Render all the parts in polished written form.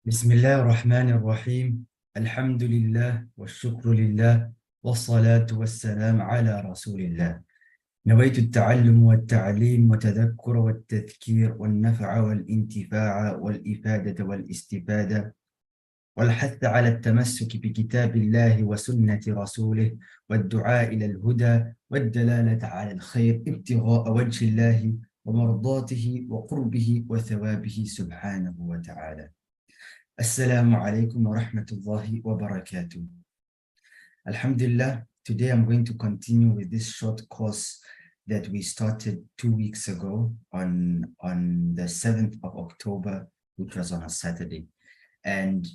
بسم الله الرحمن الرحيم. الحمد لله والشكر لله والصلاة والسلام على رسول الله. نويت التعلم والتعليم والتذكر والتذكير والنفع والانتفاع والإفادة والاستفادة والحث على التمسك بكتاب الله وسنة رسوله والدعاء إلى الهدى والدلالة على الخير ابتغاء وجه الله ومرضاته وقربه وثوابه سبحانه وتعالى. Assalamu alaikum wa rahmatullahi wa barakatuh. Alhamdulillah, today I'm going to continue with this short course that we started 2 weeks ago on the 7th of October, which was on a Saturday. And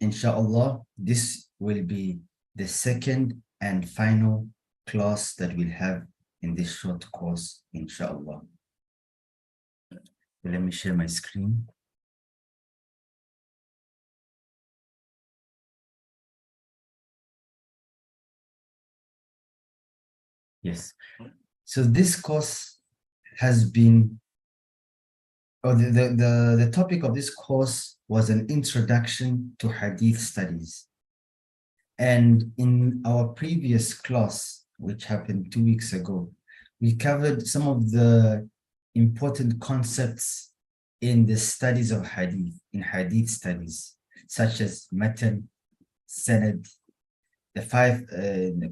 inshallah, this will be the second and final class that we'll have in this short course, inshallah. Let me share my screen. Yes. So this course has been, the topic of this course was an introduction to Hadith studies. And in our previous class, which happened 2 weeks ago, we covered some of the important concepts in the studies of Hadith, in Hadith studies, such as matan, sanad, the 5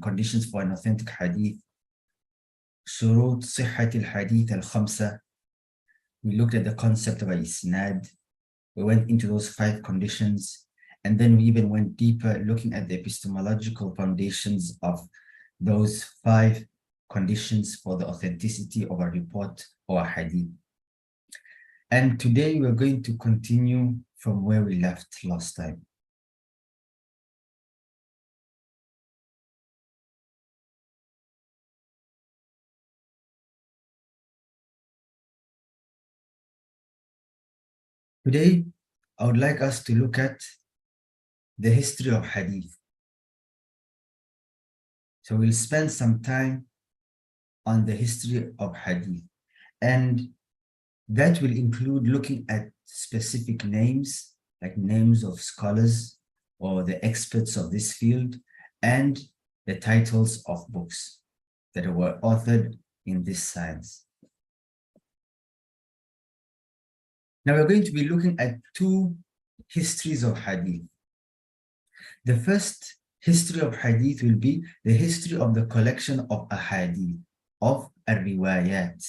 conditions for an authentic Hadith, شروط صحة الحديث الخمسة. We looked at the concept of isnad. We went into those 5 conditions, and then we even went deeper looking at the epistemological foundations of those 5 conditions for the authenticity of a report or a hadith. And today we're going to continue from where we left last time. Today, I would like us to look at the history of Hadith. So we'll spend some time on the history of Hadith. And that will include looking at specific names, like names of scholars or the experts of this field, and the titles of books that were authored in this science. Now we're going to be looking at 2 histories of Hadith. The first history of Hadith will be the history of the collection of Ahadith, of al-riwayat.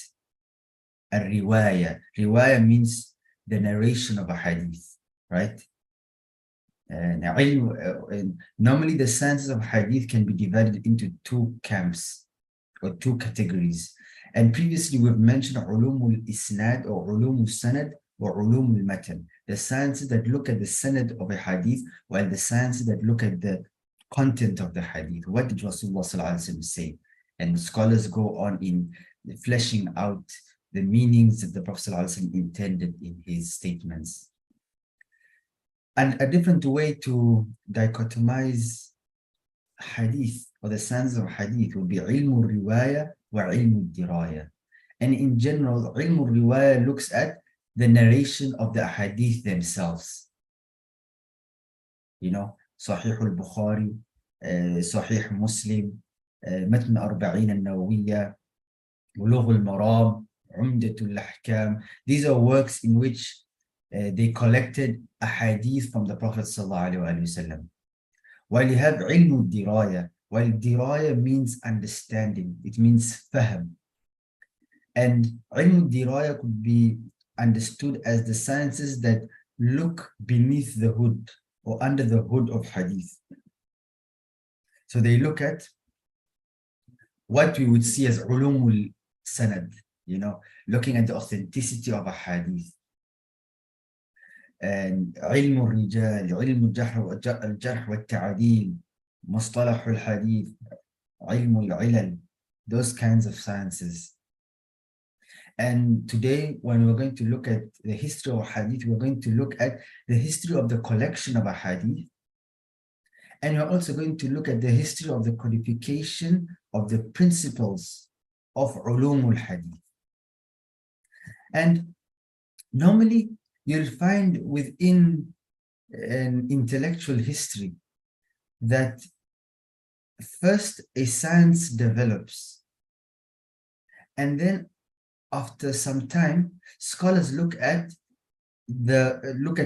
Al-riwaya. Riwaya means the narration of a hadith, right? Normally the sciences of hadith can be divided into 2 camps or 2 categories. And previously we've mentioned ulumul isnad or ulumul sanad or ulumul matan, the sciences that look at the sanad of a hadith, while the sciences that look at the content of the hadith. What did Rasulullah sallallahu alaihi wasallam say? And scholars go on in fleshing out the meanings that the Prophet ﷺ intended in his statements. And a different way to dichotomize hadith or the science of hadith would be ilmu riwaya wa ilmu diraya. And in general, ilmu riwaya looks at the narration of the hadith themselves. You know, Sahih al-Bukhari, Sahih Muslim, Matn Arba'in al-Nawawiyya, Bulugh al-Maram, Umdatul Ahkam. These are works in which they collected a hadith from the Prophet ﷺ. While you have ilmu diraya, while diraya means understanding, it means fahm. And ilmu diraya could be understood as the sciences that look beneath the hood or under the hood of hadith. So they look at what we would see as ulumul sanad, you know, looking at the authenticity of a hadith. And علم الرجال, علم الجرح والتعديل, مصطلح الحديث, علم العلل, those kinds of sciences. And today, when we're going to look at the history of hadith, we're going to look at the history of the collection of a hadith. And we're also going to look at the history of the codification of the principles of ulumul hadith. And normally, you'll find within an intellectual history that first a science develops, and then after some time, scholars look at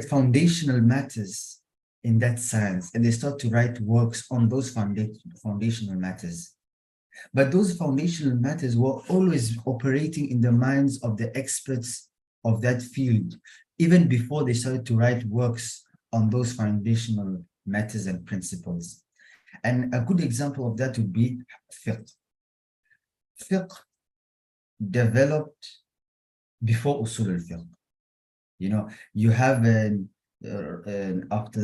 foundational matters in that science, and they start to write works on those foundational matters. But those foundational matters were always operating in the minds of the experts of that field, even before they started to write works on those foundational matters and principles. And a good example of that would be fiqh. Fiqh developed before usul al-fiqh. You know, you have after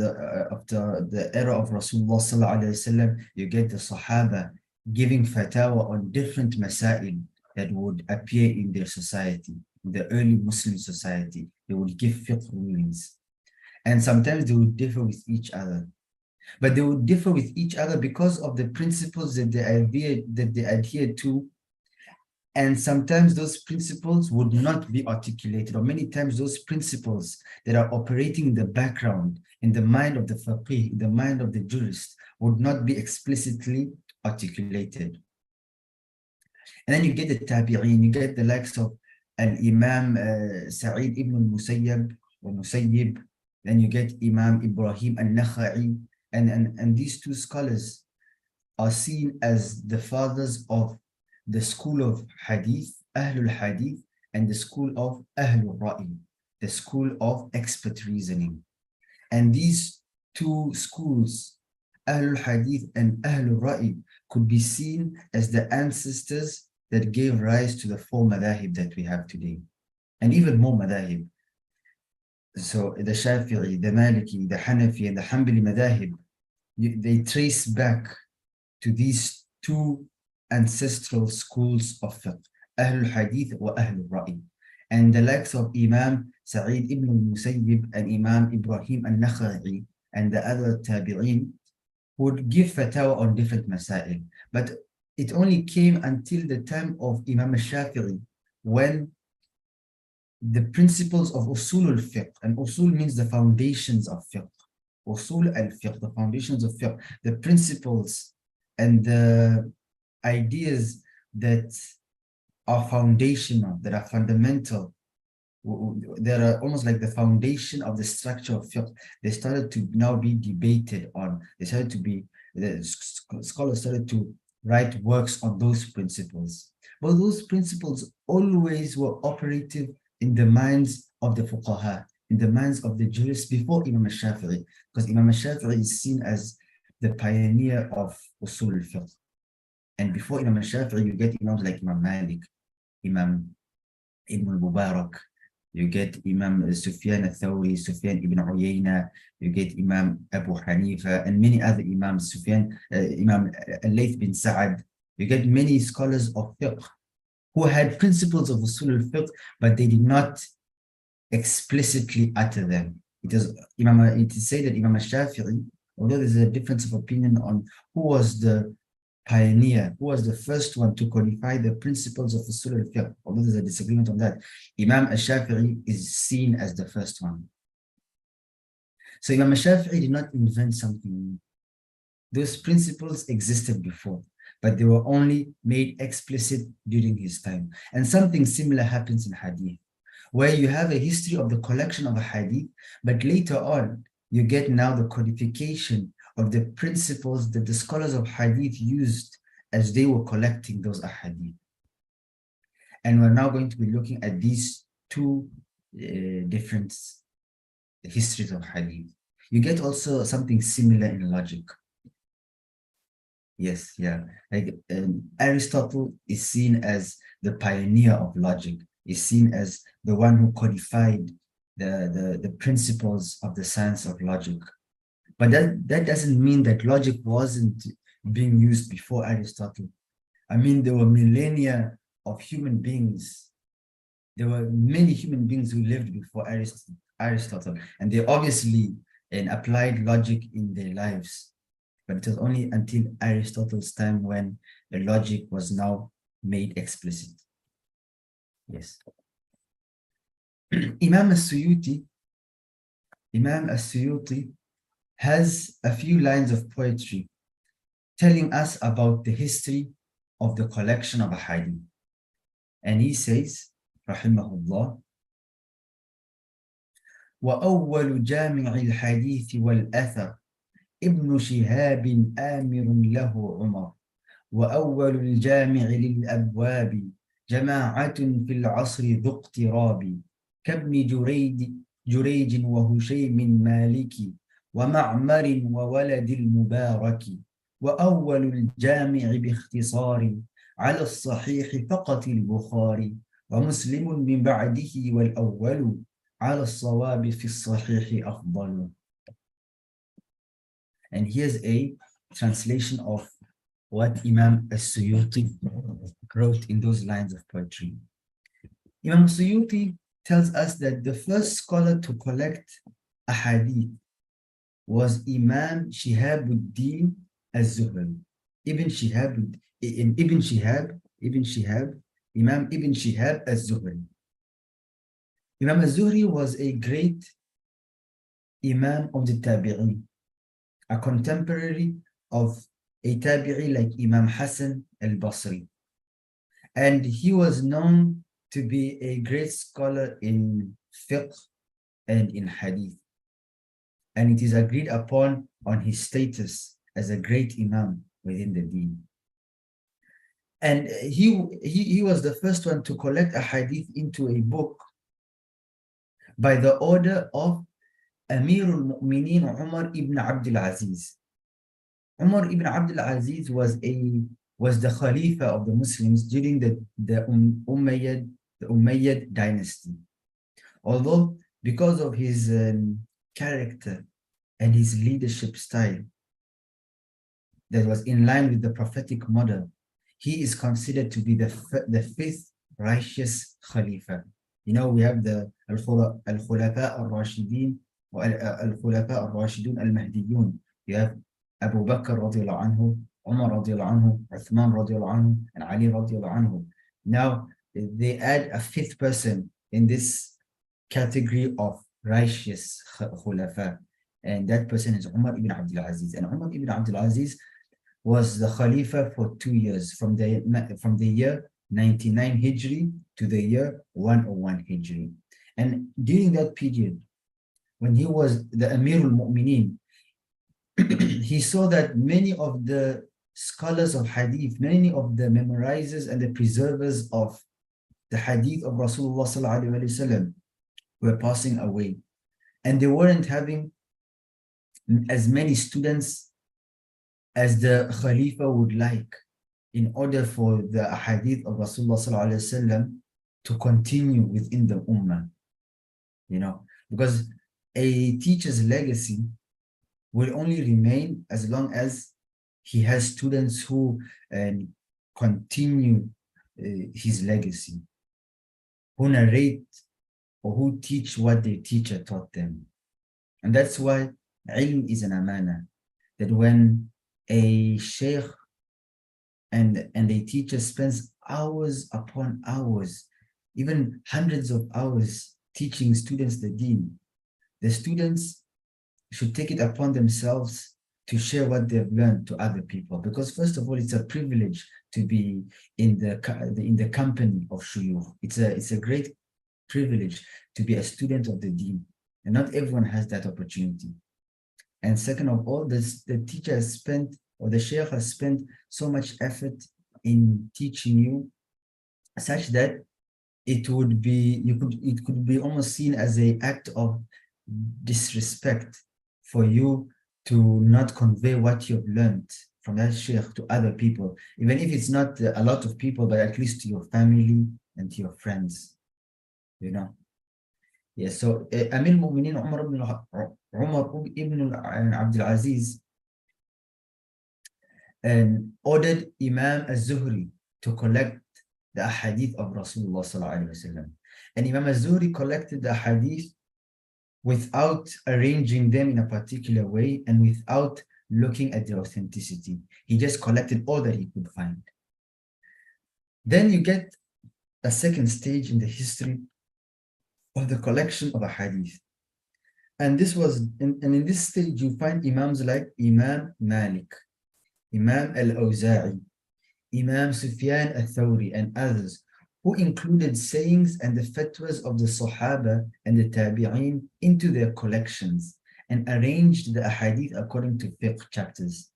the era of Rasulullah sallallahu alaihi wasallam, you get the Sahaba giving fatwa on different masail that would appear in their society, in the early Muslim society. They would give fiqh rulings, and sometimes they would differ with each other. But they would differ with each other because of the principles that they adhere to. And sometimes those principles would not be articulated, or many times those principles that are operating in the background, in the mind of the faqih, in the mind of the jurist, would not be explicitly articulated. And then you get the tabi'een, you get the likes of Imam Sa'id ibn al-Musayyib, then you get Imam Ibrahim al-Nakha'i, and these two scholars are seen as the fathers of the school of Hadith, Ahlul Hadith, and the school of Ahlul Ra'i, the school of expert reasoning. And these two schools, Ahlul Hadith and Ahlul Ra'i, could be seen as the ancestors that gave rise to the four madahib that we have today, and even more madahib. So the Shafi'i, the Maliki, the Hanafi, and the Hanbali madahib, they trace back to these two ancestral schools of fiqh, Ahlul Hadith wa Ahlul Ra'i. And the likes of Imam Sa'id ibn al-Musayyib and Imam Ibrahim al-Nakha'i and the other tabi'een would give fatwa on different masail. But it only came until the time of Imam al-Shafi'i, when the principles of usul al-fiqh, and usul means the foundations of fiqh, usul al-fiqh, the foundations of fiqh, the principles and the ideas that are foundational, that are fundamental, that are almost like the foundation of the structure of fiqh, they started to now be debated on. They started to be, the scholars started to write works on those principles. But those principles always were operative in the minds of the fuqaha, in the minds of the jurists before Imam al-Shafi'i, because Imam al-Shafi'i is seen as the pioneer of usul al-fiqh. And before Imam al-Shafi'i, you get imams like Imam Malik, Imam Ibn al-Mubarak, you get Imam Sufyan al-Thawri, Sufyan ibn Uyayna, you get Imam Abu Hanifa, and many other imams, Imam al-Layth bin Sa'ad. You get many scholars of fiqh who had principles of usul al-fiqh, but they did not explicitly utter them. It is said that Imam al-Shafi'i, although there's a difference of opinion on who was the pioneer, who was the first one to codify the principles of usul al-fiqh, although there's a disagreement on that, Imam al-Shafi'i is seen as the first one. So Imam al-Shafi'i did not invent something new. Those principles existed before, but they were only made explicit during his time. And something similar happens in hadith, where you have a history of the collection of a hadith, but later on, you get now the codification of the principles that the scholars of hadith used as they were collecting those ahadith. And we're now going to be looking at these two different histories of hadith. You get also something similar in logic. Yes, yeah. Like Aristotle is seen as the pioneer of logic, is seen as the one who codified the principles of the science of logic. But that doesn't mean that logic wasn't being used before Aristotle. I mean, there were millennia of human beings. There were many human beings who lived before Aristotle, and they obviously applied logic in their lives. But it was only until Aristotle's time when the logic was now made explicit. Yes. Imam al-Suyuti Imam As-Suyuti has a few lines of poetry telling us about the history of the collection of ahadith. And he says, Rahimahullah, وأول جامع الحديث والأثر ابن شهاب آمر له عمر وأول الجامع للأبواب جماعة في العصر ذو اقتراب كابن جريج وهشيم مالكي ومعمر وولد المبارك وأول الجامع باختصار على الصحيح فقط البخاري ومسلم من بعده والأول على الصواب في الصحيح أفضل. And here's a translation of what Imam As-Suyuti wrote in those lines of poetry. Imam As-Suyuti tells us that the first scholar to collect a hadith was Imam Shihabuddin Az-Zuhri. Ibn Shihab, Imam Ibn Shihab Az-Zuhri. Imam Az-Zuhri was a great Imam of the Tabi'in, a contemporary of a Tabi'i like Imam Hassan al-Basri. And he was known to be a great scholar in fiqh and in hadith. And it is agreed upon on his status as a great Imam within the deen. And he was the first one to collect a hadith into a book by the order of Amir al-Mu'mineen Umar ibn Abdul Aziz. Umar ibn Abdul Aziz was the Khalifa of the Muslims during the Umayyad dynasty. Although because of his character and his leadership style that was in line with the prophetic model, he is considered to be the fifth righteous Khalifa. You know, we have the Al-Khulafa al-Rashidin or Al-Khulafa al-Rashidun al-Mahdiyun. You have Abu Bakr radiallahu anhu, Umar radiallahu anhu, Uthman radiallahu anhu, and Ali radiallahu anhu. Now, they add a fifth person in this category of righteous Khulafa. And that person is Umar ibn Abdul Aziz. And Umar ibn Abdul Aziz was the Khalifa for 2 years, from the year 99 Hijri to the year 101 Hijri. And during that period, when he was the Amir al-Mu'mineen, he saw that many of the scholars of hadith, many of the memorizers and the preservers of the hadith of Rasulullah sallallahu alaihi wasallam were passing away. And they weren't having as many students as the Khalifa would like in order for the hadith of Rasulullah sallallahu alaihi wasallam to continue within the ummah. You know, because a teacher's legacy will only remain as long as he has students who continue his legacy, who narrate or who teach what their teacher taught them. And that's why ilm is an amana, that when a sheikh and a teacher spends hours upon hours, even hundreds of hours teaching students the deen, the students should take it upon themselves to share what they've learned to other people. Because first of all, it's a privilege to be in the company of shuyukh. It's a great privilege to be a student of the deen, and not everyone has that opportunity. And second of all, the teacher has spent, or the sheikh has spent so much effort in teaching you, such that it could be almost seen as an act of disrespect for you to not convey what you've learned from that sheikh to other people, even if it's not a lot of people, but at least to your family and to your friends, you know. Yes, so Amir al-Mu'mineen Umar ibn Abdul Aziz ordered Imam Az-Zuhri to collect the hadith of Rasulullah sallallahu alaihi wasallam. And Imam Az-Zuhri collected the hadith without arranging them in a particular way and without looking at their authenticity. He just collected all that he could find. Then you get a second stage in the history of the collection of a hadith. And this was, and in this stage, you find Imams like Imam Malik, Imam Al-Awza'i, Imam Sufyan al-Thawri, and others, who included sayings and the fatwas of the Sahaba and the Tabi'een into their collections and arranged the ahadith according to fiqh chapters.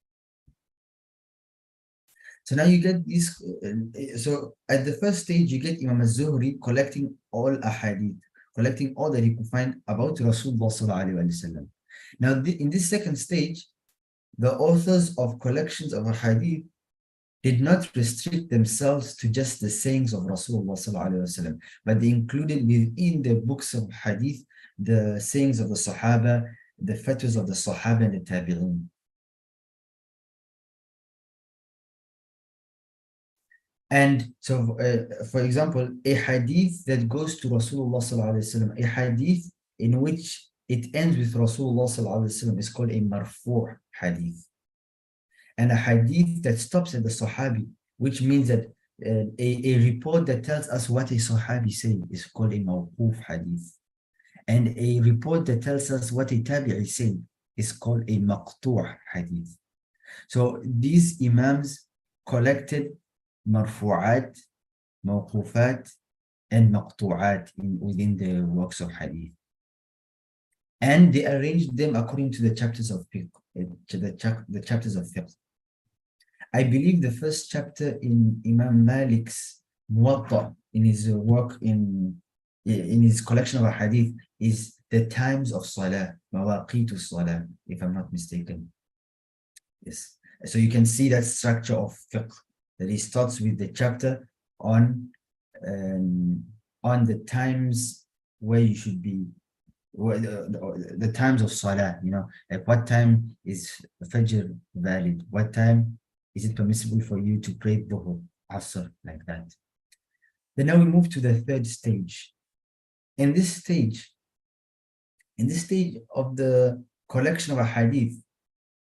So now you get these, so at the first stage, you get Imam al-Zuhri collecting all ahadith, collecting all that he could find about Rasulullah sallallahu alaihi wasallam. Now, in this second stage, the authors of collections of ahadith did not restrict themselves to just the sayings of Rasulullah sallallahu alaihi wasallam, but they included within the books of hadith the sayings of the Sahaba, the fatwas of the Sahaba and the Tabi'in. And so, for example, a hadith that goes to Rasulullah sallallahu alaihi wasallam, a hadith in which it ends with Rasulullah sallallahu alaihi wasallam is called a marfu' hadith. And a hadith that stops at the Sahabi, which means that a report that tells us what a Sahabi said is called a mawquf hadith. And a report that tells us what a Tabi'i said is called a maqtu' hadith. So these Imams collected marfu'at, mawqufat, and maqtu'at within the works of hadith. And they arranged them according to the chapters of fiqh, the chapters of fiqh. I believe the first chapter in Imam Malik's Muwatta, in his work in his collection of hadith, is the times of Salah, Mawaqitu Salah, if I'm not mistaken. Yes. So you can see that structure of fiqh, that he starts with the chapter on the times where you should be, the times of Salah, you know, like what time is Fajr valid, what time is it permissible for you to pray Dhuhr, Asr, like that. Then now we move to the third stage. In this stage of the collection of a hadith,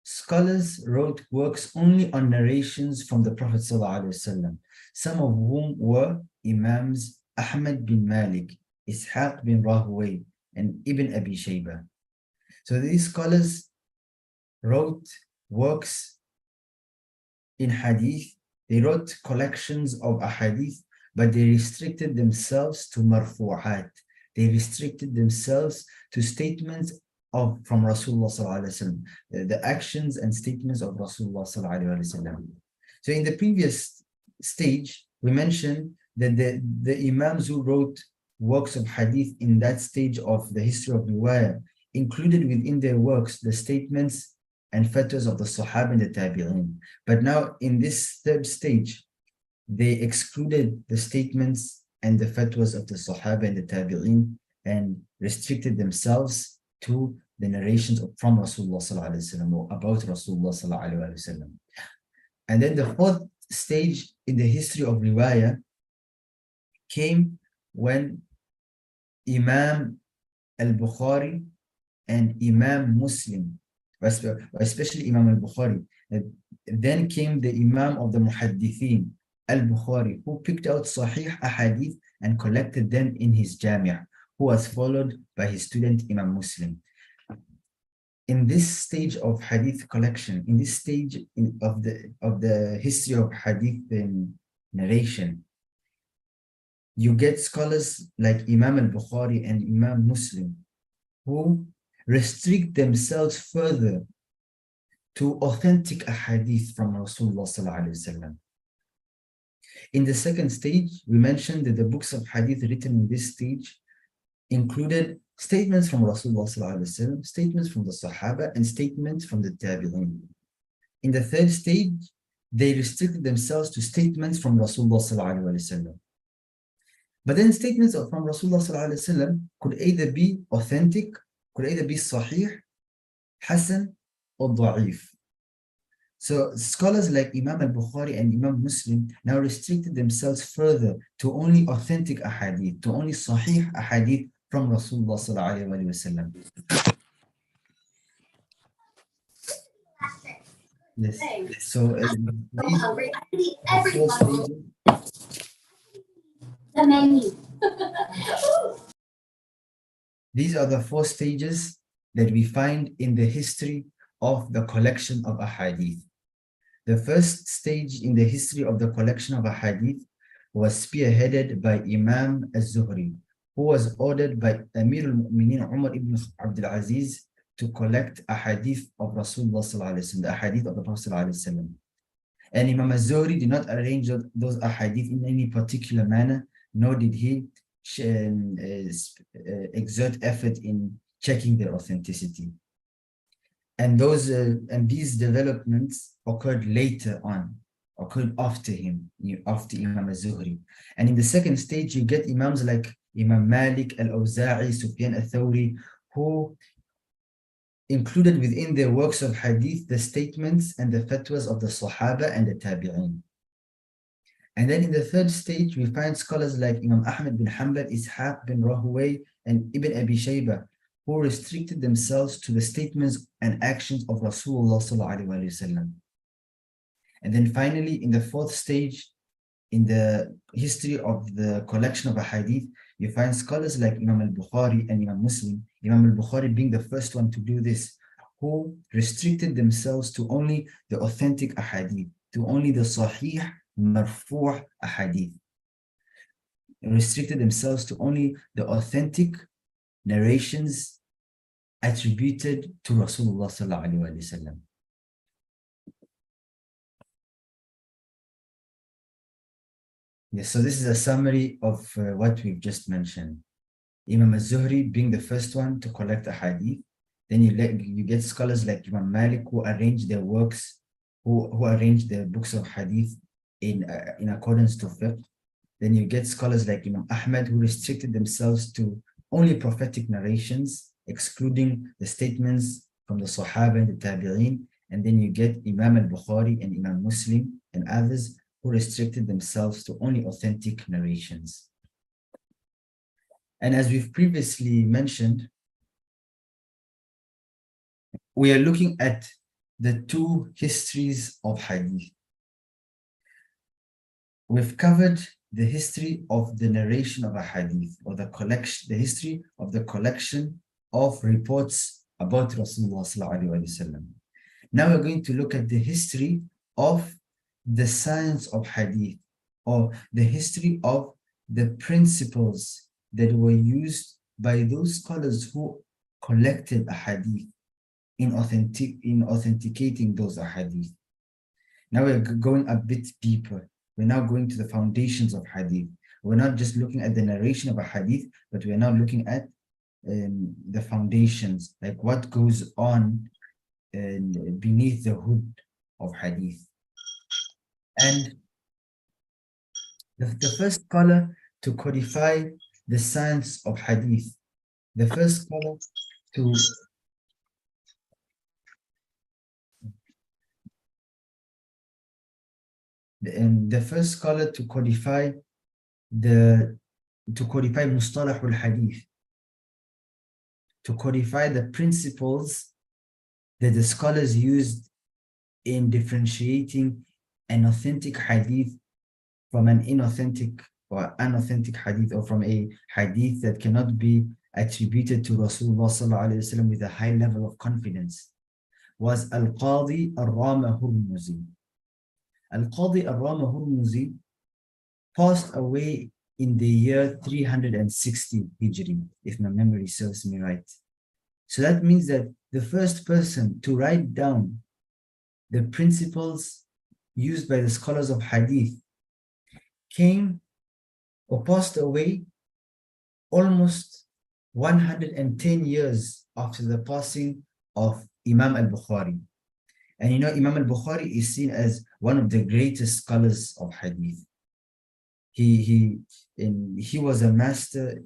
scholars wrote works only on narrations from the Prophet ﷺ, some of whom were Imams Ahmad bin Malik, Ishaq bin Rahway, and Ibn Abi Shaybah. So these scholars wrote works in hadith, they wrote collections of ahadith, but they restricted themselves to marfu'at. They restricted themselves to statements from Rasulullah sallallahu alaihi wasallam, the actions and statements of Rasulullah sallallahu alaihi wasallam. So in the previous stage, we mentioned that the Imams who wrote works of hadith in that stage of the history of riwayah included within their works the statements and fatwas of the Sahaba and the Tabi'in. But now in this third stage, they excluded the statements and the fatwas of the Sahaba and the Tabi'in and restricted themselves to the narrations from Rasulullah sallallahu alaihi wasallam or about Rasulullah sallallahu alaihi wasallam. And then the fourth stage in the history of riwayah came when Imam al-Bukhari and Imam Muslim, especially Imam al-Bukhari, then came the Imam of the Muhaddithin, al-Bukhari, who picked out Sahih ahadith and collected them in his Jami', who was followed by his student Imam Muslim. In this stage of hadith collection, in this stage of the history of hadith and narration, you get scholars like Imam al-Bukhari and Imam Muslim who restrict themselves further to authentic ahadith from Rasulullah sallallahu alaihi wasallam. In the second stage, we mentioned that the books of hadith written in this stage included statements from Rasulullah sallallahu alaihi wasallam, statements from the Sahaba, and statements from the Tabi'in. In the third stage, they restricted themselves to statements from Rasulullah sallallahu alaihi wasallam. But then statements from Rasulullah sallallahu alaihi wasallam could either be authentic, could either be sahih, hasan, or da'if. So scholars like Imam al-Bukhari and Imam Muslim now restricted themselves further to only authentic ahadith, to only sahih ahadith from Rasulullah sallallahu alaihi wasallam. Yes. So the menu. These are the four stages that we find in the history of the collection of ahadith. The first stage in the history of the collection of ahadith was spearheaded by Imam al-Zuhri, who was ordered by Amir al-Mu'mineen Umar ibn Abdul Aziz to collect ahadith of Rasulullah sallallahu alaihi wasallam, the ahadith of the Prophet sallallahu alaihi wasallam. And Imam al-Zuhri did not arrange those ahadith in any particular manner, nor did he exert effort in checking their authenticity. And these developments occurred later on, occurred after him, after Imam al-Zuhri. And in the second stage, you get Imams like Imam Malik, Al-Awza'i, Sufyan al-Thawri, who included within their works of hadith the statements and the fatwas of the Sahaba and the Tabi'in. And then in the third stage, we find scholars like Imam Ahmad bin Hanbal, Ishaq bin Rahawayh, and Ibn Abi Shaybah, who restricted themselves to the statements and actions of Rasulullah sallallahu alaihi wasallam. And then finally, in the fourth stage, in the history of the collection of ahadith, you find scholars like Imam al-Bukhari and Imam Muslim, Imam al-Bukhari being the first one to do this, who restricted themselves to only the authentic ahadith, to only the sahih, marfu' ahadith, restricted themselves to only the authentic narrations attributed to Rasulullah sallallahu alaihi wasallam. Yes, so this is a summary of what we've just mentioned. Imam al-Zuhri being the first one to collect a hadith. Then you get scholars like Imam Malik who arranged their works, who arranged their books of hadith in accordance to fiqh. Then you get scholars like Imam Ahmad who restricted themselves to only prophetic narrations, excluding the statements from the Sahaba and the Tabi'in. And then you get Imam al-Bukhari and Imam Muslim and others who restricted themselves to only authentic narrations. And as we've previously mentioned, we are looking at the two histories of hadith. We've covered the history of the narration of a hadith, or the history of the collection of reports about Rasulullah sallallahu alaihi wasallam. Now we're going to look at the history of the science of hadith, or the history of the principles that were used by those scholars who collected a hadith in authenticating those ahadith. Now we're going a bit deeper. We're now going to the foundations of hadith. We're not just looking at the narration of a hadith, but we're now looking at the foundations, like what goes on beneath the hood of hadith. And the first scholar to codify the science of hadith, the first scholar to codify mustalah al-hadith, to codify the principles that the scholars used in differentiating an authentic hadith from an inauthentic or unauthentic hadith, or from a hadith that cannot be attributed to Rasulullah sallallahu alaihi wasallam with a high level of confidence, was Al-Qadi Ar-Rama Hurmuzi. Al-Qadi Ar-Rama Hurmuzi passed away in the year 360 Hijri, if my memory serves me right. So that means that the first person to write down the principles used by the scholars of hadith came or passed away almost 110 years after the passing of Imam al-Bukhari. And you know, Imam al-Bukhari is seen as one of the greatest scholars of hadith. He was a master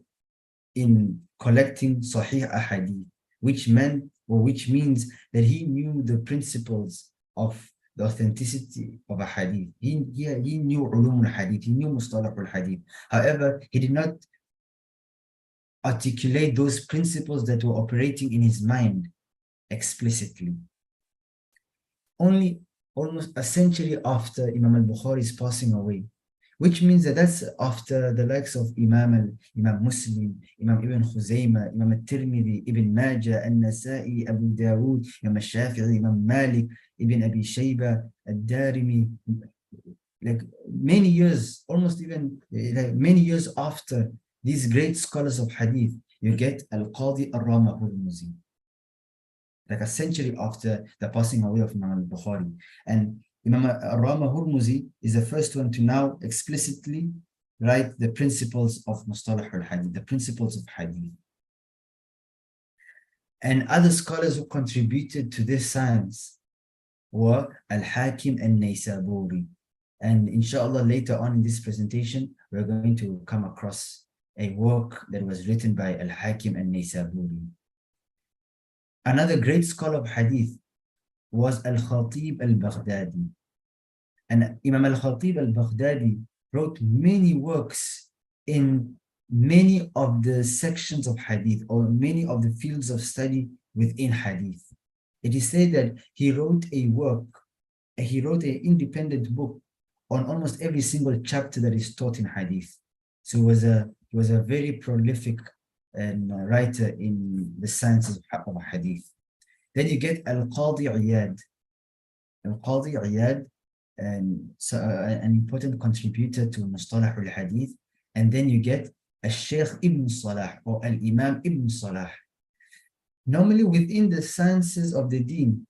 in collecting Sahih ahadith, which means that he knew the principles of the authenticity of a hadith. He knew ulum al-hadith, he knew mustalah al-hadith. However, he did not articulate those principles that were operating in his mind explicitly. Only almost a century after Imam al-Bukhari's passing away, which means that that's after the likes of Imam Muslim, Imam Ibn Khuzaymah, Imam al-Tirmidhi, Ibn Majah, An-Nasa'i, Abu Dawood, Imam al-Shafi'i, Imam Malik, Ibn Abi Shayba, Ad-Darimi, like many years, almost even like many years after these great scholars of hadith, you get Al-Qadi Ar-Rama Hurmuzi, like a century after the passing away of Imam al-Bukhari. And Imam Ar-Rama Hurmuzi is the first one to now explicitly write the principles of Mustalah al-Hadith, the principles of hadith. And other scholars who contributed to this science were Al-Hakim al-Naysaburi. And inshallah, later on in this presentation, we're going to come across a work that was written by Al-Hakim al-Naysaburi. Another great scholar of hadith was Al-Khatib al-Baghdadi. And Imam Al-Khatib al-Baghdadi wrote many works in many of the sections of hadith or many of the fields of study within hadith. It is said that he wrote an independent book on almost every single chapter that is taught in hadith. So he was a very prolific writer in the sciences of hadith. Then you get Al-Qadi Iyad. Al-Qadi Iyad, and an important contributor to Mustalah al-Hadith. And then you get Al-Shaykh Ibn Salah or Al-Imam Ibn Salah. Normally within the sciences of the deen,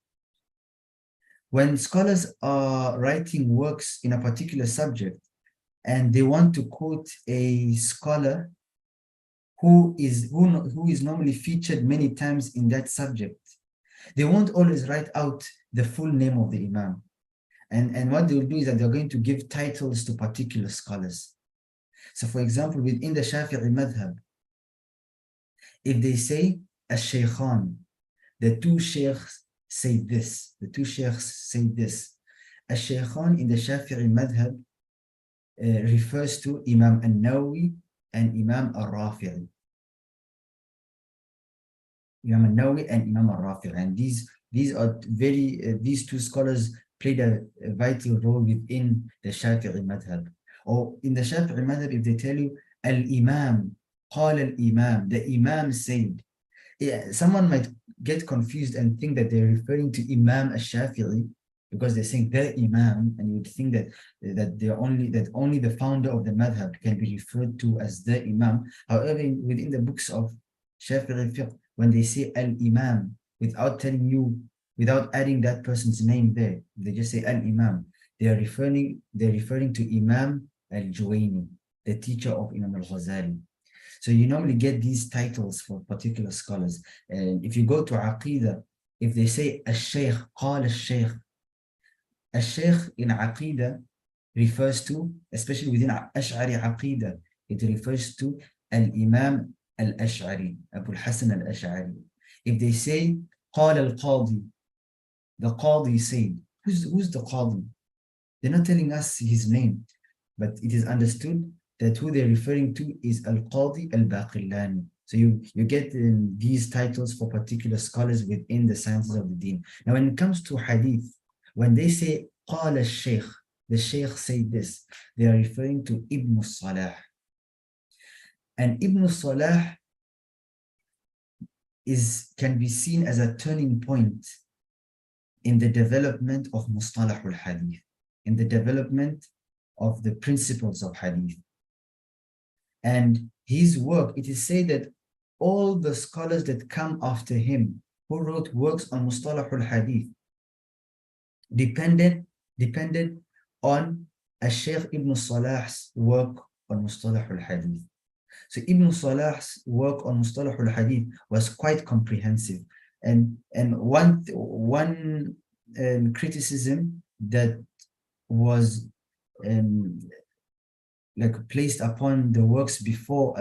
when scholars are writing works in a particular subject and they want to quote a scholar who is normally featured many times in that subject, they won't always write out the full name of the Imam. And what they'll do is that they're going to give titles to particular scholars. So for example, within the Shafi'i madhab, if they say Al-Shaykhan, the two sheikhs say this, Al-Shaykhan in the Shafi'i madhab refers to Imam al-Nawawi and Imam al-Rafi'i. Imam al-Nawawi and Imam al-Rafi'i. And these two scholars played a vital role within the Shafi'i madhab. Or in the Shafi'i madhab, if they tell you al-Imam, qala al-Imam, the Imam said, someone might get confused and think that they're referring to Imam al-Shafi'i because they're saying the Imam, and you would think that only the founder of the madhab can be referred to as the Imam. However, within the books of Shafi'i fiqh, when they say al-Imam, without adding that person's name there, they just say al-Imam, they're referring to Imam al-Juwayni, the teacher of Imam al-Ghazali. So you normally get these titles for particular scholars. And if you go to Aqidah, if they say al-Shaykh, qala al-Shaykh, al-Shaykh in Aqidah refers to, especially within Ash'ari Aqidah, it refers to al-Imam al-Ash'ari, Abu al-Hasan al-Ash'ari. If they say qala al-Qadi, the Qadi said, who's the Qadi? They're not telling us his name, but it is understood that who they're referring to is Al-Qadi Al-Baqillani. So you get these titles for particular scholars within the sciences of the deen. Now when it comes to hadith, when they say Qala al-Shaykh, the Shaykh said this, they are referring to Ibn Salah. And Ibn Salah can be seen as a turning point in the development of Mustalah al-Hadith, in the development of the principles of hadith. And his work, it is said that all the scholars that come after him who wrote works on Mustalah al-Hadith depended on Shaykh Ibn Salah's work on Mustalah al-Hadith. So Ibn Salah's work on Mustalah al-Hadith was quite comprehensive. And one criticism that was placed upon the works before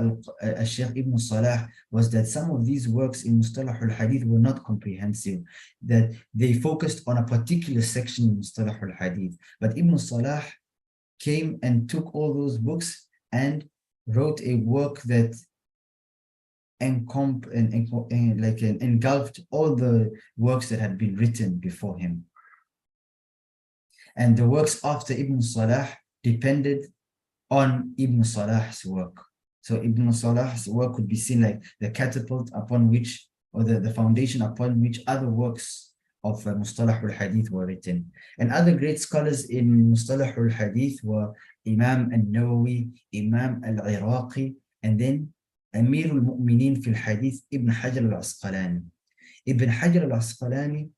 Shaykh Ibn Salah was that some of these works in Mustalah al-Hadith were not comprehensive, that they focused on a particular section in Mustalah al-Hadith. But Ibn Salah came and took all those books and wrote a work that engulfed all the works that had been written before him. And the works after Ibn Salah depended on Ibn Salah's work. So Ibn Salah's work could be seen like the catapult upon which, or the foundation upon which other works of Mustalah al-Hadith were written. And other great scholars in Mustalah al-Hadith were Imam al-Nawawi, Imam al-Iraqi, and then Amir al-Mu'mineen fil Hadith, Ibn Hajar al-Asqalani. Ibn Hajar al-Asqalani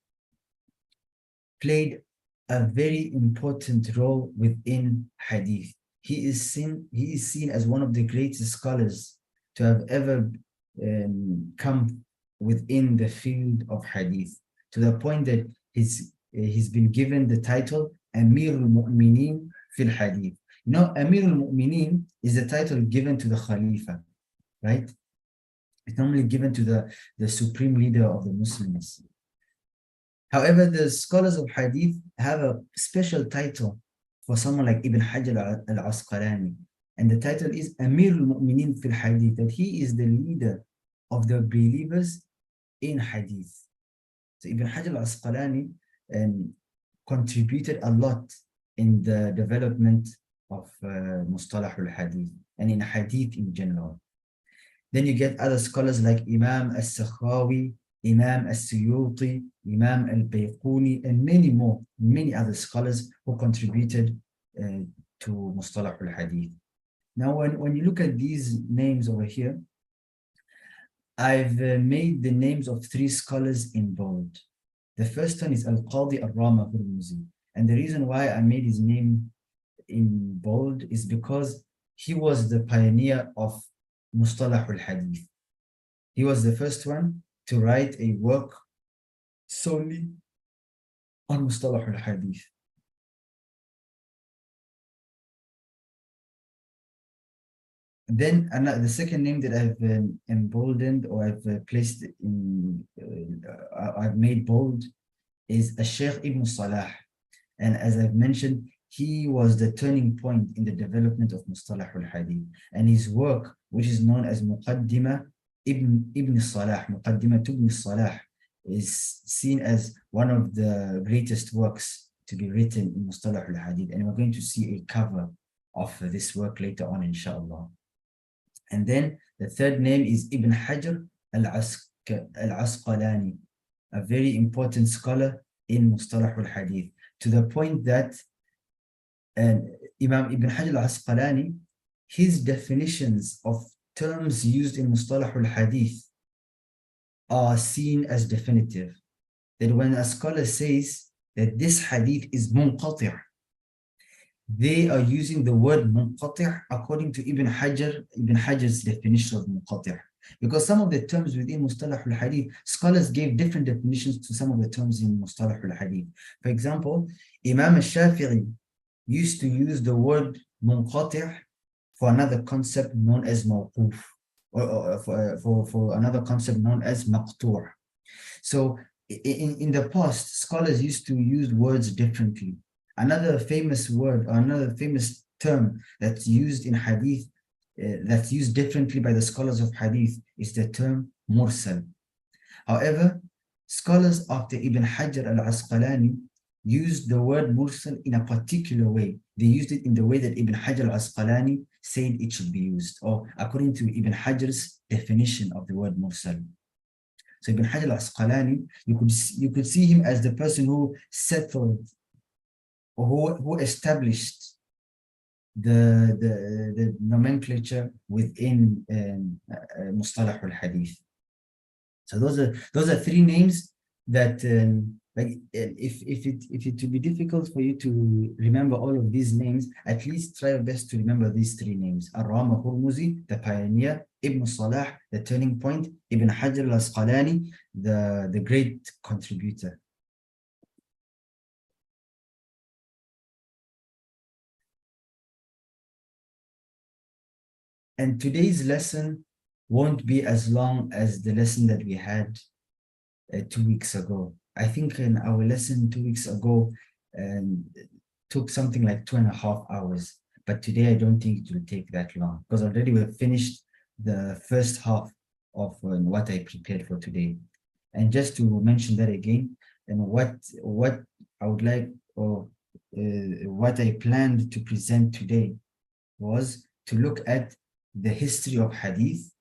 played a very important role within Hadith. He is seen as one of the greatest scholars to have ever come within the field of Hadith, to the point that he's been given the title Amir al-Mu'mineen fil Hadith. You know, Amir al-Mu'mineen is the title given to the Khalifa, right? It's normally given to the supreme leader of the Muslims. However, the scholars of Hadith have a special title for someone like Ibn Hajar al-Asqalani. And the title is Amir al-Mu'mineen fil Hadith, that he is the leader of the believers in Hadith. So Ibn Hajar al-Asqalani contributed a lot in the development of Mustalah al-Hadith and in Hadith in general. Then you get other scholars like Imam al-Sakhawi, Imam al-Suyuti, Imam al-Bayquni, and many more, many other scholars who contributed to Mustalah al-Hadith. Now, when you look at these names over here, I've made the names of 3 scholars in bold. The first one is Al-Qadi al-Rama Hurmuzi. And the reason why I made his name in bold is because he was the pioneer of Mustalah al-Hadith. He was the first one to write a work solely on Mustalah al-Hadith. Then the second name that I've emboldened, or I've placed in, I've made bold, is Sheikh Ibn Salah. And as I've mentioned, he was the turning point in the development of Mustalah al-Hadith. And his work, which is known as Muqaddimah Ibn Salah, Muqaddimah Ibn Salah, is seen as one of the greatest works to be written in Mustalah al-Hadith. And we're going to see a cover of this work later on, inshallah. And then the third name is Ibn Hajar al-Asqalani, a very important scholar in Mustalah al-Hadith, to the point that Imam Ibn Hajar al-Asqalani, his definitions of terms used in Mustalah al-Hadith are seen as definitive. That when a scholar says that this hadith is munqati', they are using the word munqati' according to Ibn Hajar's definition of munqati'. Because some of the terms within Mustalah al-Hadith, scholars gave different definitions to some of the terms in Mustalah al-Hadith. For example, Imam al-Shafi'i used to use the word munqati' for another concept known as mawquf, or for another concept known as maqtu'. So in the past, scholars used to use words differently. Another famous word, or another famous term that's used in hadith, that's used differently by the scholars of hadith, is the term mursal. However, scholars after Ibn Hajar al-Asqalani used the word mursal in a particular way. They used it in the way that Ibn Hajar al-Asqalani said it should be used, or according to Ibn Hajar's definition of the word mursal. So Ibn Hajar al-Asqalani, you could see him as the person who settled, or who established the nomenclature within Mustalah al-Hadith. So those are 3 names that like if it would be difficult for you to remember all of these names, at least try your best to remember these 3 names: Ar-Rama Hurmuzi, the pioneer; Ibn Salah, the turning point; Ibn Hajar al-Asqalani, the great contributor. And today's lesson won't be as long as the lesson that we had 2 weeks ago. I think in our lesson 2 weeks ago took something like 2.5 hours. But today I don't think it will take that long, because already we've finished the first half of what I prepared for today. And just to mention that again, and what I would like, or what I planned to present today, was to look at the history of Hadith,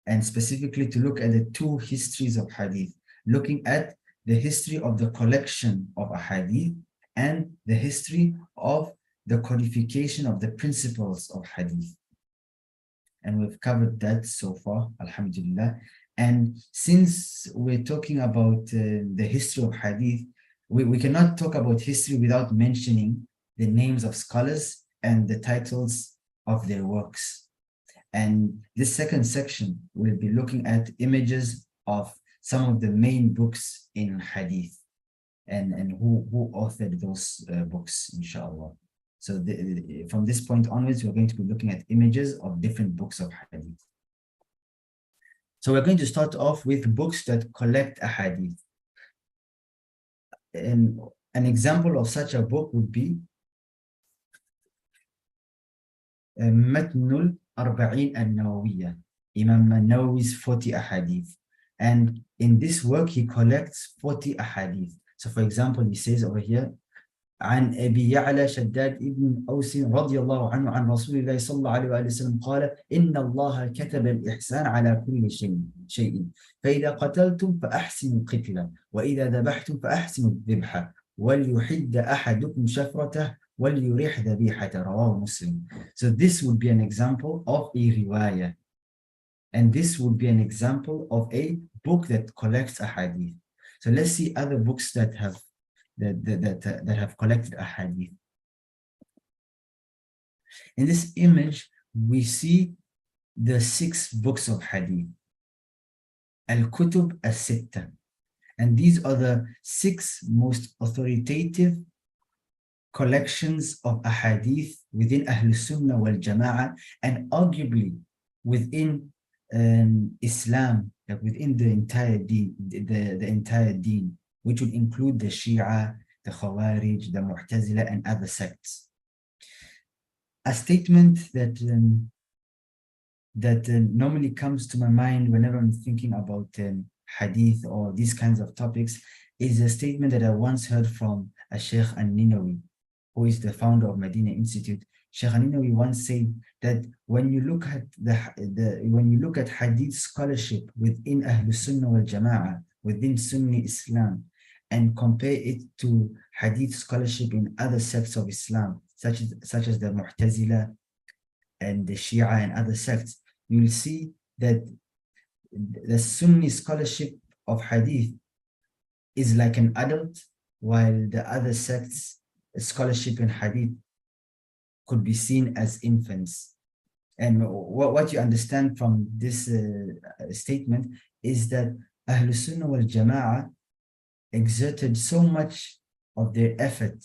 and specifically to look at the two histories of Hadith, looking at the history of the collection of a Hadith and the history of the codification of the principles of Hadith. And we've covered that so far, alhamdulillah. And since we're talking about the history of Hadith, we cannot talk about history without mentioning the names of scholars and the titles of their works. And this second section will be looking at images of some of the main books in Hadith and who authored those books, inshallah. So from this point onwards, we're going to be looking at images of different books of Hadith. So we're going to start off with books that collect a Hadith. And an example of such a book would be Matnul Arba'in al-Nawawiyya, Imam al-Nawawi's 40 ahadith. And in this work, he collects 40 ahadith. So for example, he says over here, عن أبي يعلى شداد ابن أوس رضي الله عنه عن رسول الله صلى الله عليه وسلم قال إن الله كتب الإحسان على كل شيء فإذا قتلتم فأحسنوا القتلة وإذا ذبحتم فأحسنوا الذبحة وليحد أحدكم شفرته وليريح ذبيحته رواه مسلم. So this would be an example of a riwayah, and this would be an example of a book that collects a hadith. So let's see other books that have collected a hadith. In this image, we see the 6 books of hadith, Al-Kutub As-Sitta, and these are the 6 most authoritative collections of ahadith within Ahlul Sunnah wal Jama'ah, and arguably within Islam, like within the entire deen, the entire deen, which would include the Shia, the Khawarij, the Mu'tazila, and other sects. A statement that normally comes to my mind whenever I'm thinking about hadith or these kinds of topics is a statement that I once heard from a Sheikh An-Ninawi, who is the founder of Medina Institute. Sheikh An-Ninawi once said that when you look at hadith scholarship within Ahlul Sunnah wal Jama'ah, within Sunni Islam, and compare it to hadith scholarship in other sects of Islam, such as the Mu'tazila and the Shia and other sects, you will see that the Sunni scholarship of hadith is like an adult, while the other sects' scholarship in hadith could be seen as infants. And what you understand from this statement is that Ahlul Sunnah wal Jama'ah exerted so much of their effort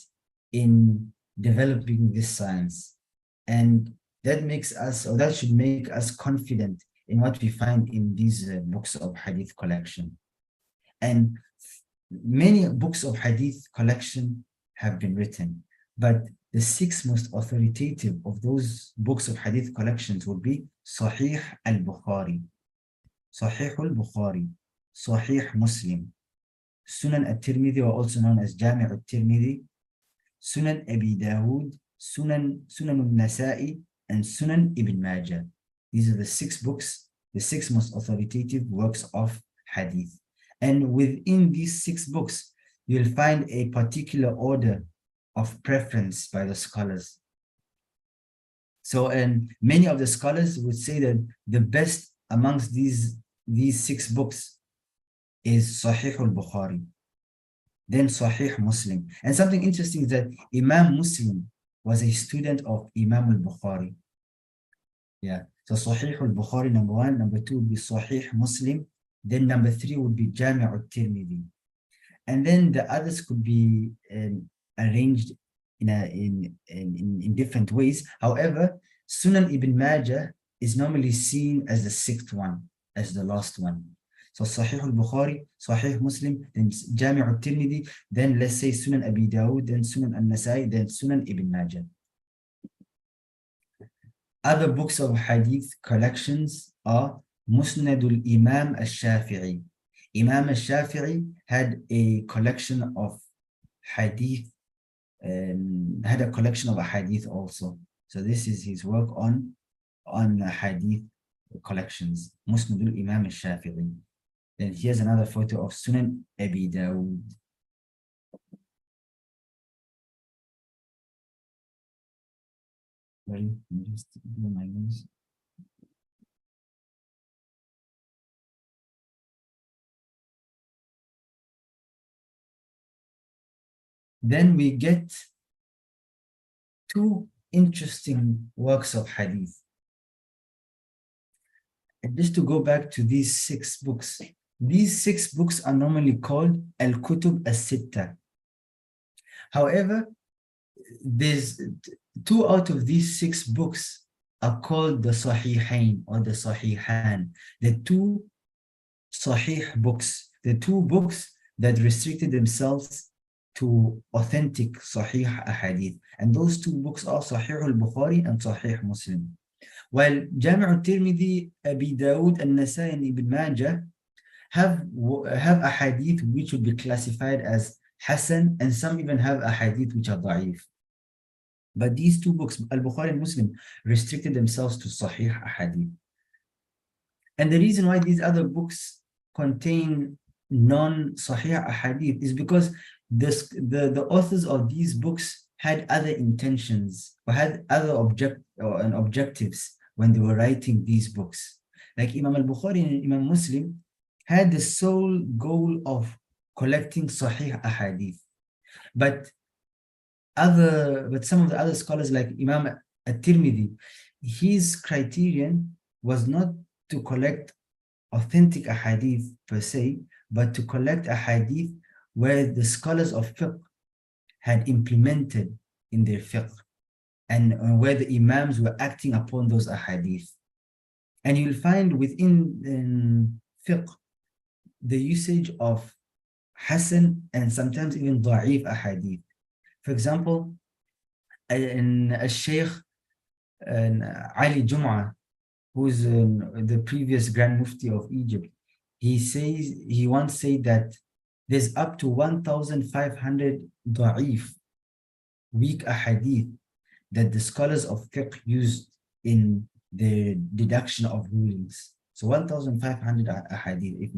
in developing this science, and that makes us, or that should make us, confident in what we find in these books of hadith collection. And many books of hadith collection have been written, but the 6 most authoritative of those books of hadith collections would be Sahih al-Bukhari, Sahih al-Bukhari, Sahih Muslim, Sunan al-Tirmidhi, or also known as Jami' al-Tirmidhi, Sunan Abi Dawood, Sunan al-Nasa'i, and Sunan Ibn Majah. These are the 6 books, the 6 most authoritative works of hadith. And within these 6 books, you'll find a particular order of preference by the scholars. So, and many of the scholars would say that the best amongst these 6 books is Sahih al-Bukhari, then Sahih Muslim. And something interesting is that Imam Muslim was a student of Imam al-Bukhari. Yeah, so Sahih al-Bukhari, number 1, number 2 would be Sahih Muslim, then number 3 would be Jami' al-Tirmidhi. And then the others could be arranged in different ways. However, Sunan Ibn Majah is normally seen as the 6th one, as the last one. So Sahih al-Bukhari, Sahih Muslim, then Jami' al-Tirmidhi, then let's say Sunan Abi Dawood, then Sunan al-Nasa'i, then Sunan Ibn Majah. Other books of hadith collections are Musnad al-Imam al-Shafi'i. Imam al-Shafi'i had a collection of hadith, had a collection of hadith also. So this is his work on hadith collections. Musnad al-Imam al-Shafi'i. Then here's another photo of Sunan Abi Dawud. Sorry, just do my nose. Then we get two interesting works of hadith. And just to go back to these 6 books, these 6 books are normally called Al-Kutub As-Sitta. However, there's 2 out of these 6 books are called the Sahihain or the Sahihan, the 2 Sahih books, the 2 books that restricted themselves to authentic Sahih Ahadith. And those 2 books are Sahih al-Bukhari and Sahih Muslim. While Jami' al-Tirmidhi, Abi Dawud, An-Nasai, and Ibn Majah have ahadith which would be classified as Hasan, and some even have ahadith which are da'if. But these 2 books, Al-Bukhari and Muslim, restricted themselves to Sahih ahadith. And the reason why these other books contain non-Sahih ahadith is because the authors of these books had other intentions or had other objectives when they were writing these books. Like Imam al-Bukhari and Imam Muslim had the sole goal of collecting Sahih ahadith. But some of the other scholars like Imam at-Tirmidhi, his criterion was not to collect authentic ahadith per se, but to collect ahadith where the scholars of fiqh had implemented in their fiqh, and where the imams were acting upon those ahadith. And you'll find within fiqh the usage of Hasan and sometimes even da'if ahadith. For example, Al-Shaykh Ali Jum'ah, who's the previous Grand Mufti of Egypt, he once said that there's up to 1,500 da'if, weak ahadith, that the scholars of fiqh used in the deduction of rulings. So 1,500 ahadith, if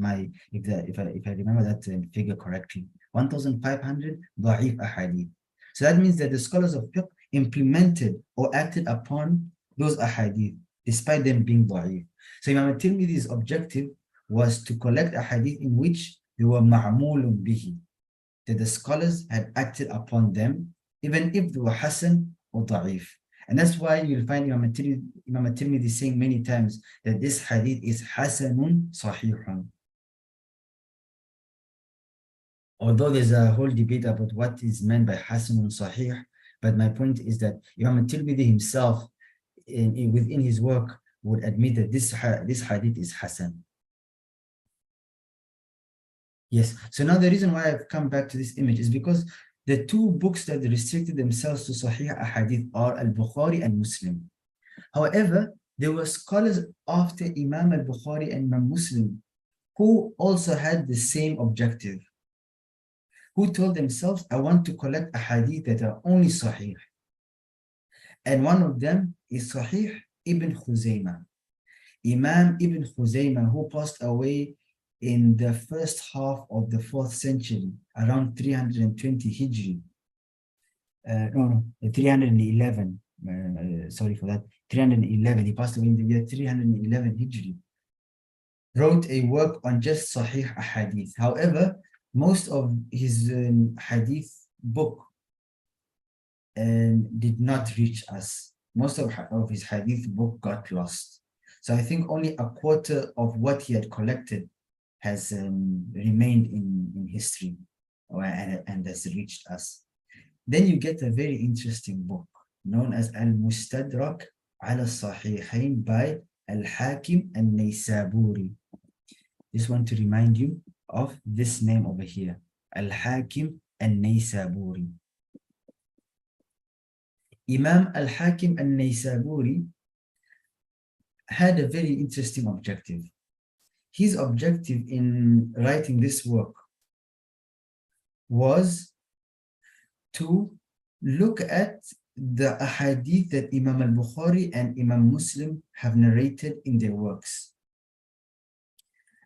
I remember that figure correctly, 1,500 da'if ahadith. So that means that the scholars of fiqh implemented or acted upon those ahadith, despite them being da'if. So Imam al-Tirmidhi's objective was to collect ahadith in which they were ma'mulun bihi, that the scholars had acted upon them, even if they were hasan or da'if. And that's why you'll find Imam al-Tirmidhi saying many times that this hadith is hasanun sahihun. Although there's a whole debate about what is meant by hasanun sahih, but my point is that Imam al-Tirmidhi himself, within his work, would admit that this hadith is hasan. Yes, so now the reason why I've come back to this image is because the 2 books that restricted themselves to Sahih Ahadith are Al-Bukhari and Muslim. However, there were scholars after Imam Al-Bukhari and Imam Muslim who also had the same objective, who told themselves, I want to collect ahadith that are only Sahih. And one of them is Sahih Ibn Khuzaymah. Imam Ibn Khuzaymah, who passed away in the first half of the 4th century, around 320 Hijri. 311. Sorry for that. 311. He passed away in the year 311 Hijri. Wrote a work on just Sahih Ahadith. However, most of his Hadith book did not reach us. Most of his Hadith book got lost. So I think only a quarter of what he had collected has remained in history and has reached us. Then you get a very interesting book known as Al-Mustadrak ala Sahihain by Al-Hakim An-Naysaburi. Just want to remind you of this name over here, Al-Hakim An-Naysaburi. Imam Al-Hakim An-Naysaburi had a very interesting objective. His objective in writing this work was to look at the ahadith that Imam al-Bukhari and Imam Muslim have narrated in their works,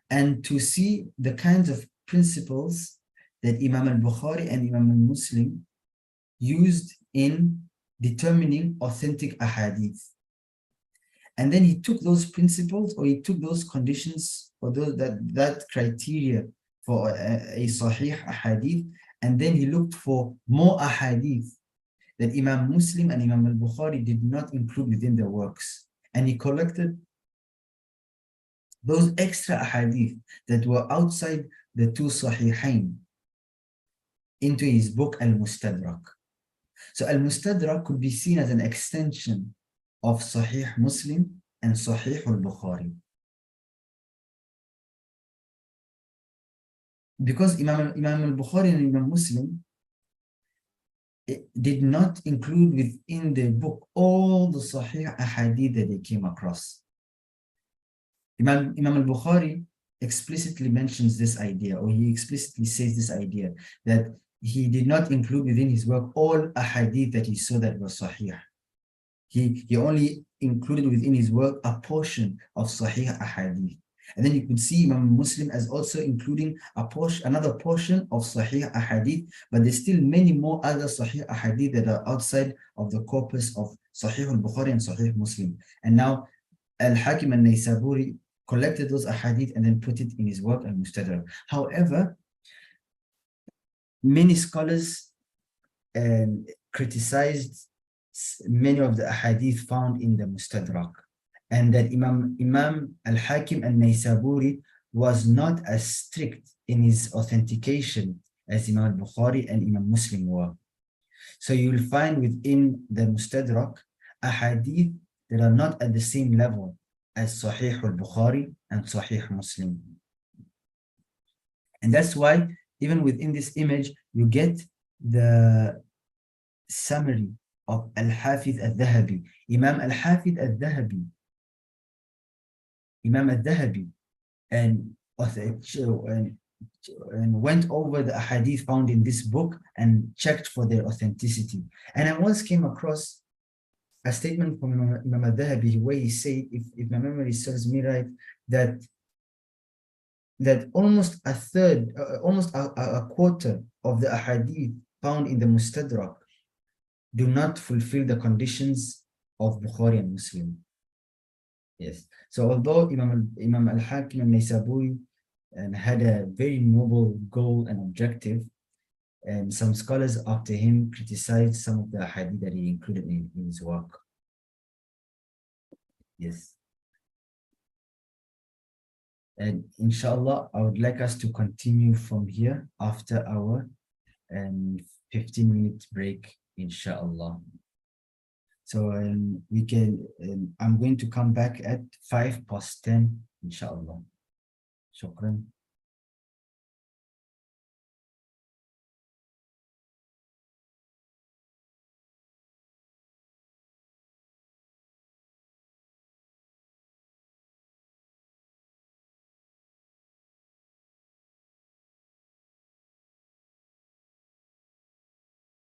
and to see the kinds of principles that Imam al-Bukhari and Imam Muslim used in determining authentic ahadith. And then he took those principles, or he took those conditions, or that criteria for a sahih ahadith, and then he looked for more ahadith that Imam Muslim and Imam al-Bukhari did not include within their works. And he collected those extra ahadith that were outside the two sahihain into his book Al-Mustadrak. So Al-Mustadrak could be seen as an extension of Sahih Muslim and Sahih al-Bukhari. Because Imam al-Bukhari and Imam Muslim did not include within their book all the Sahih ahadith that they came across. Imam al-Bukhari explicitly mentions this idea, or he explicitly says this idea, that he did not include within his work all ahadith that he saw that were sahih. He only included within his work a portion of sahih ahadith. And then you could see Imam Muslim as also including another portion of sahih ahadith, but there's still many more other sahih ahadith that are outside of the corpus of Sahih al-Bukhari and Sahih Muslim. And now Al-Hakim al-Naysaburi collected those ahadith and then put it in his work Al-Mustadrak. However, many scholars criticized many of the ahadith found in the Mustadrak, and that Imam Al-Hakim al-Naysaburi was not as strict in his authentication as Imam al-Bukhari and Imam Muslim were. So you'll find within the Mustadrak ahadith that are not at the same level as Sahih al-Bukhari and Sahih Muslim. And that's why even within this image, you get the summary of Al-Hafiz al-Dhahabi. Imam Al-Hafiz al-Dhahabi, and went over the ahadith found in this book and checked for their authenticity. And I once came across a statement from Imam al-Dhahabi where he said, if my memory serves me right, that almost a third, almost a quarter of the ahadith found in the Mustadrak do not fulfill the conditions of Bukhari and Muslim. Yes. So although Imam al-Hakim al-Naysaburi had a very noble goal and objective, and some scholars after him criticized some of the hadith that he included in his work. Yes. And inshallah, I would like us to continue from here after our 15-minute break, inshallah. So we can, I'm going to come back at 5 past 10, inshallah. Shukran.